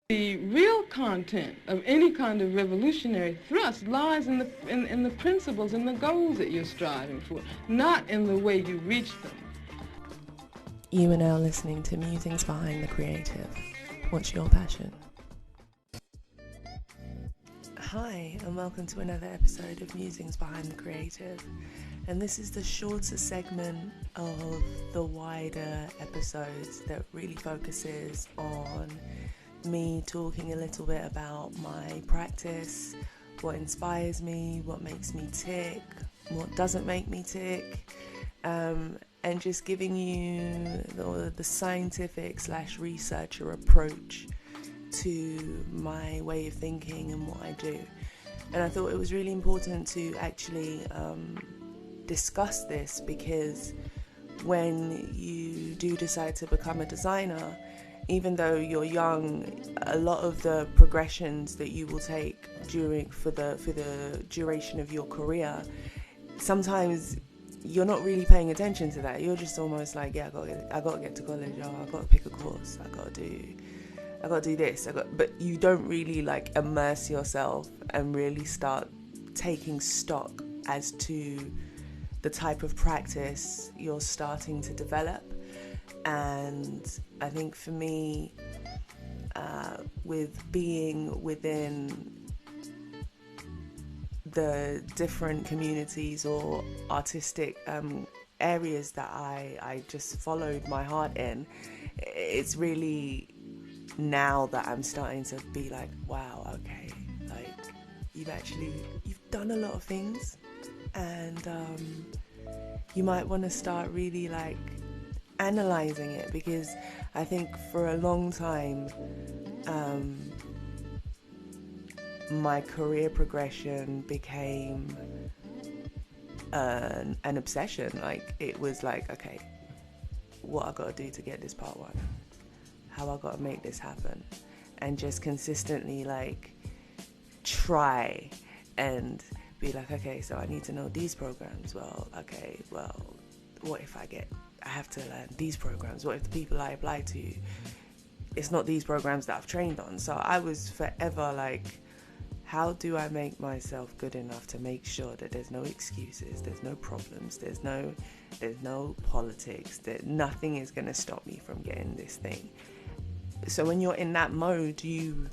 The real content of any kind of revolutionary thrust lies in the principles and the goals that you're striving for, not in the way you reach them. You are now listening to Musings Behind the Creative. What's your passion? Hi, and welcome to another episode of Musings Behind the Creative. And this is the shorter segment of the wider episodes that really focuses on me talking a little bit about my practice, what inspires me, what makes me tick, what doesn't make me tick, and just giving you the scientific / researcher approach to my way of thinking and what I do. And I thought it was really important to actually discuss this, because when you do decide to become a designer, even though you're young, a lot of the progressions that you will take for the duration of your career, sometimes you're not really paying attention to that. You're just almost like, yeah, I got to get to college, I got to pick a course, I got to do this, but you don't really like immerse yourself and really start taking stock as to the type of practice you're starting to develop. And I think for me, with being within the different communities or artistic areas that I just followed my heart in, it's really now that I'm starting to be like, wow, okay, like you've done a lot of things, and you might want to start really like analyzing it, because I think for a long time my career progression became an obsession. Like it was like, okay, what I got to do to get this part one, how I got to make this happen, and just consistently like try and be like, okay, so I need to know these programs. Well, what if I have to learn these programs? What if the people I apply to, it's not these programs that I've trained on? So I was forever like, how do I make myself good enough to make sure that there's no excuses, there's no problems, there's no politics, that nothing is going to stop me from getting this thing. So when you're in that mode, you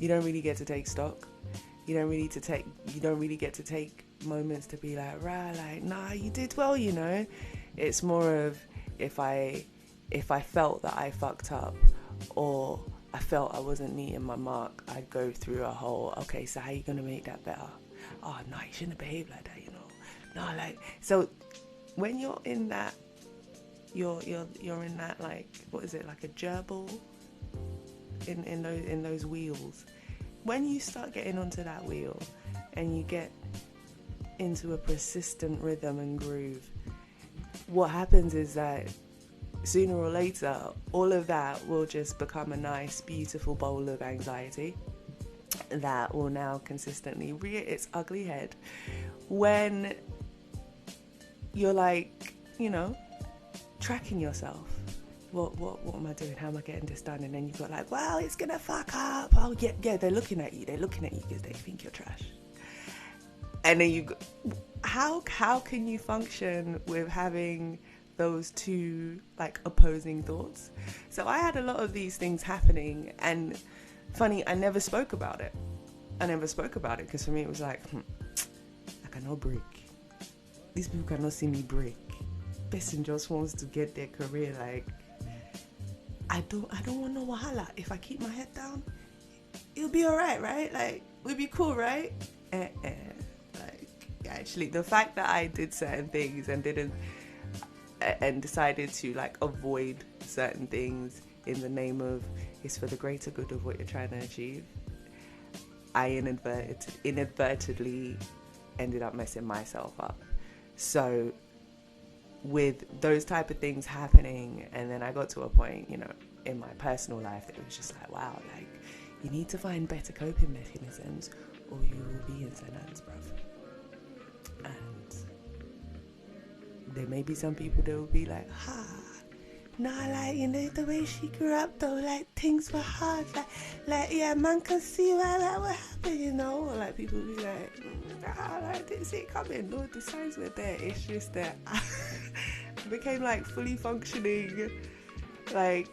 don't really get to take stock. You don't really get to take moments to be like, right, like, nah, you did well, you know. It's more of if I felt that I fucked up, or I felt I wasn't meeting my mark, I'd go through a whole, okay, so how are you gonna make that better? Oh no, you shouldn't behave like that, you know. No, like, so when you're in that, you're in that, like, what is it, like a gerbil in those wheels. When you start getting onto that wheel and you get into a persistent rhythm and groove, what happens is that sooner or later, all of that will just become a nice, beautiful bowl of anxiety that will now consistently rear its ugly head when you're like, you know, tracking yourself. What am I doing? How am I getting this done? And then you've got like, well, it's gonna fuck up. Oh yeah, they're looking at you because they think you're trash. And then you go, how can you function with having those two like opposing thoughts? So I had a lot of these things happening, and funny, I never spoke about it because for me it was like, I cannot break. These people cannot see me break. Person just wants to get their career. Like, I don't want no wahala. If I keep my head down, it'll be alright, right? Like, we'll be cool, right? Like, actually, the fact that I did certain things and decided to like avoid certain things in the name of it's for the greater good of what you're trying to achieve, I inadvertently ended up messing myself up. So with those type of things happening, and then I got to a point, you know, in my personal life that it was just like, wow, like, you need to find better coping mechanisms or you will be in St. Anne's, bruv. And there may be some people that will be like, nah, like, you know, the way she grew up though, like, things were hard, like, yeah, man can see why that would happen, you know, or like, people be like, nah, I didn't see it coming, no, the signs were there, it's just that I became, like, fully functioning, like,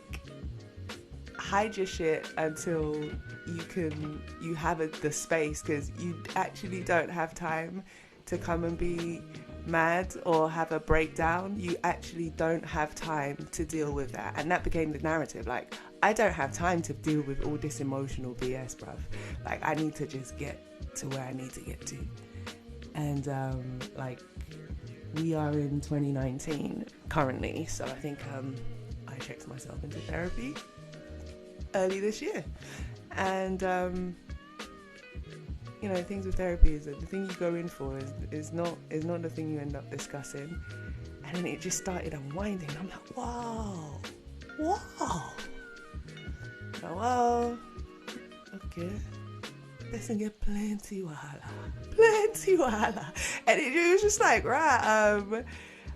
hide your shit until you have the space, because you actually don't have time to come and be mad or have a breakdown. You actually don't have time to deal with that. And that became the narrative. Like, I don't have time to deal with all this emotional BS, bruv. Like, I need to just get to where I need to get to. And like, we are in 2019 currently, so I think I checked myself into therapy early this year. And you know, things with therapy is that the thing you go in for is not the thing you end up discussing. And then it just started unwinding. I'm like, wow. Oh, okay. Person get plenty wahala. And it was just like, right,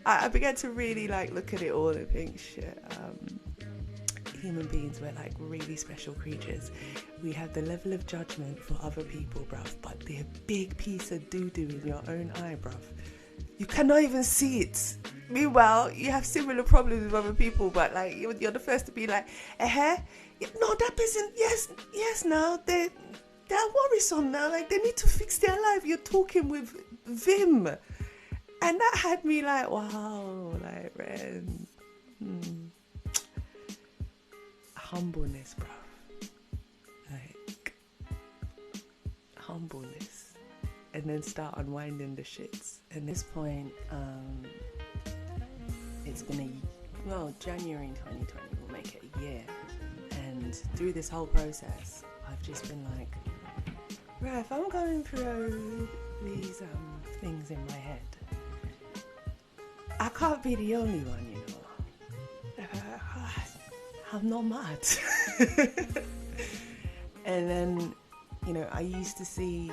I began to really like look at it all and think, shit, human beings, we're like really special creatures. We have the level of judgment for other people, bruv, but they're a big piece of doo-doo in your own eye, bruv. You cannot even see it. Meanwhile, you have similar problems with other people, but like you're the first to be like, no, that person, yes, now they're worrisome now, like they need to fix their life. You're talking with Vim. And that had me like, wow, like, Ren. Humbleness, bro. Like, humbleness. And then start unwinding the shits. At this point, it's been January 2020 will make it a year. And through this whole process, I've just been like, right, if I'm going through these things in my head, I can't be the only one, you know. I'm not mad. And then, you know, I used to see,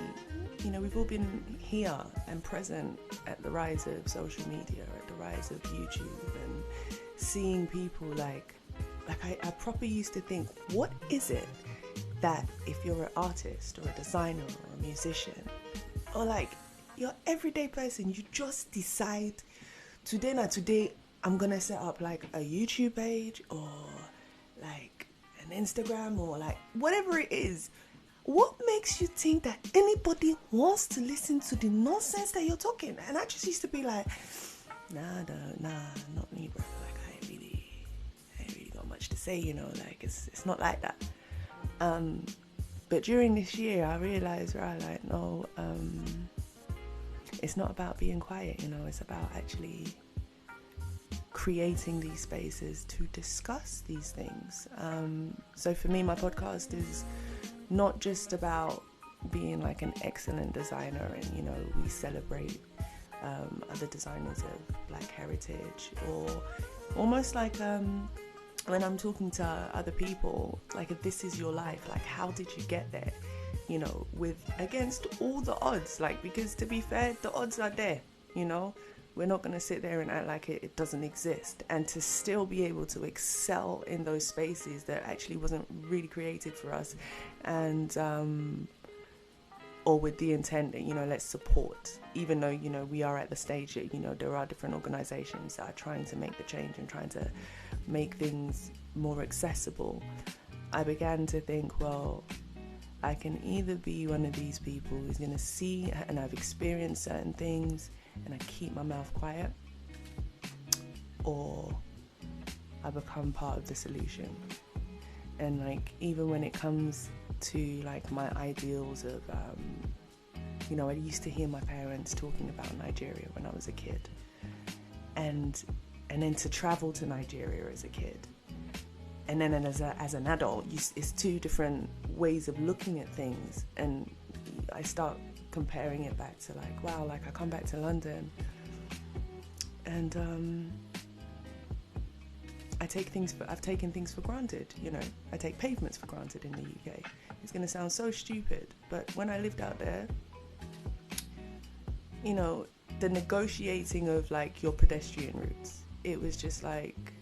you know, we've all been here and present at the rise of social media, at the rise of YouTube, and seeing people like I proper used to think, what is it that if you're an artist or a designer or a musician or like your everyday person, you just decide today I'm gonna set up like a YouTube page or like an Instagram or like whatever it is. What makes you think that anybody wants to listen to the nonsense that you're talking? And I just used to be like, nah, not me, bro. Like I ain't really got much to say, you know. Like it's not like that. But during this year, I realized, right, like no, it's not about being quiet, you know. It's about actually creating these spaces to discuss these things. So for me, my podcast is not just about being like an excellent designer and, you know, we celebrate other designers of Black heritage, or almost like when I'm talking to other people, like if this is your life, like how did you get there, you know, with against all the odds, like, because to be fair, the odds are there, you know. We're not going to sit there and act like it doesn't exist, and to still be able to excel in those spaces that actually wasn't really created for us, and or with the intent that, you know, let's support, even though, you know, we are at the stage that, you know, there are different organizations that are trying to make the change and trying to make things more accessible. I began to think, well, I can either be one of these people who's going to see and I've experienced certain things and I keep my mouth quiet, or I become part of the solution. And like, even when it comes to like my ideals of, you know, I used to hear my parents talking about Nigeria when I was a kid, and then to travel to Nigeria as a kid, and then as an adult, it's two different ways of looking at things. And I start comparing it back to like, wow, like I come back to London and I've taken things for granted, you know. I take pavements for granted in the UK. It's going to sound so stupid, but when I lived out there, you know, the negotiating of like your pedestrian routes, it was just like,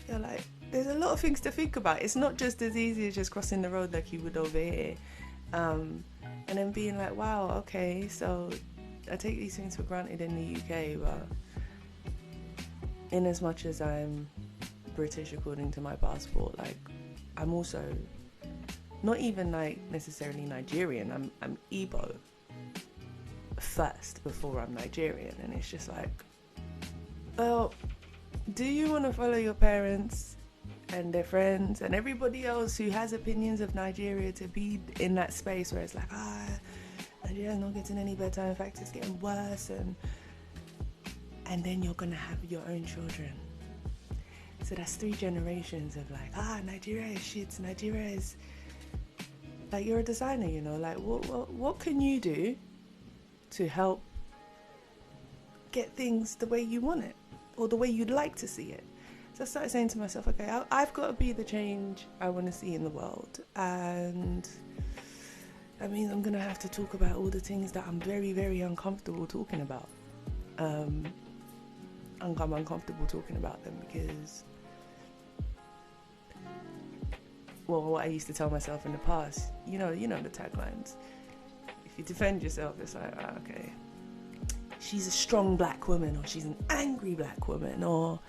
you're like, there's a lot of things to think about. It's not just as easy as just crossing the road like you would over here. And then being like, wow, okay, so I take these things for granted in the UK, but in as much as I'm British according to my passport, like, I'm also not even like necessarily Nigerian. I'm Igbo first before I'm Nigerian. And it's just like, well, do you want to follow your parents and their friends and everybody else who has opinions of Nigeria to be in that space where it's like, Nigeria's not getting any better, in fact it's getting worse, and then you're gonna have your own children. So that's 3 generations of like, Nigeria is shit, Nigeria is, like, you're a designer, you know, like what can you do to help get things the way you want it or the way you'd like to see it? So I started saying to myself, okay, I've got to be the change I want to see in the world, and that means I'm going to have to talk about all the things that I'm very, very uncomfortable talking about. I'm uncomfortable talking about them because, well, what I used to tell myself in the past, you know the taglines. If you defend yourself, it's like, okay, she's a strong black woman, or she's an angry black woman, or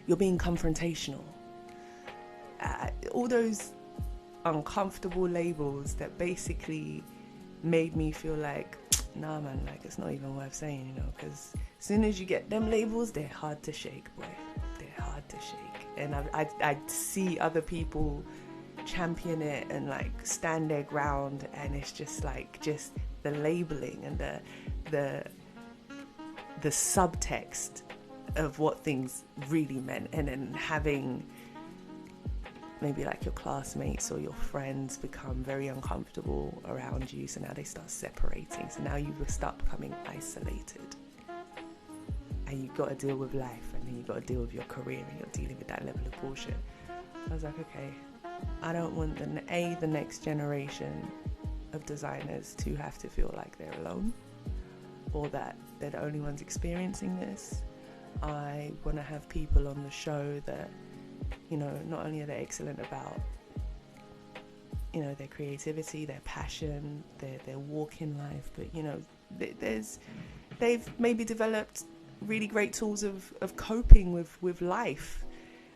you're being confrontational. All those uncomfortable labels that basically made me feel like, nah man, like, it's not even worth saying, you know, because as soon as you get them labels, they're hard to shake, boy. They're hard to shake. And I see other people champion it and like stand their ground, and it's just like, just the labeling and the subtext of what things really meant, and then having maybe like your classmates or your friends become very uncomfortable around you, so now they start separating, so now you start becoming isolated, and you've got to deal with life, and then you've got to deal with your career, and you're dealing with that level of bullshit. I was like, okay, I don't want the next generation of designers to have to feel like they're alone, or that they're the only ones experiencing this. I want to have people on the show that, you know, not only are they excellent about, you know, their creativity, their passion, their walk in life, but, you know, they've maybe developed really great tools of coping with life,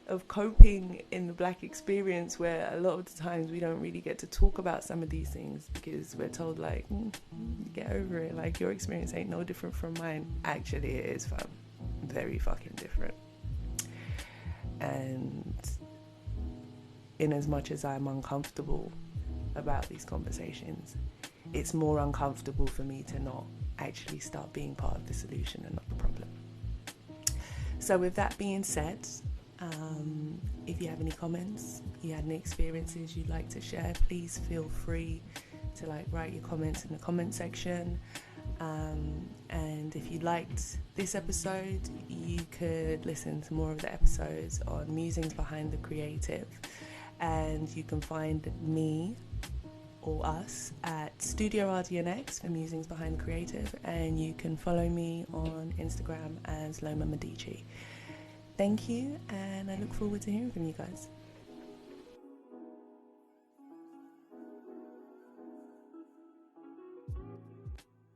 of coping in the black experience, where a lot of the times we don't really get to talk about some of these things because we're told like, get over it, like your experience ain't no different from mine. Actually it is, fam, very fucking different. And in as much as I'm uncomfortable about these conversations, it's more uncomfortable for me to not actually start being part of the solution and not the problem. So with that being said, if you have any comments, you had any experiences you'd like to share, please feel free to like write your comments in the comment section. And if you liked this episode, you could listen to more of the episodes on Musings Behind the Creative, and you can find me or us at Studio RDN-x for Musings Behind the Creative, and you can follow me on Instagram as Loma Medici. Thank you, and I look forward to hearing from you guys.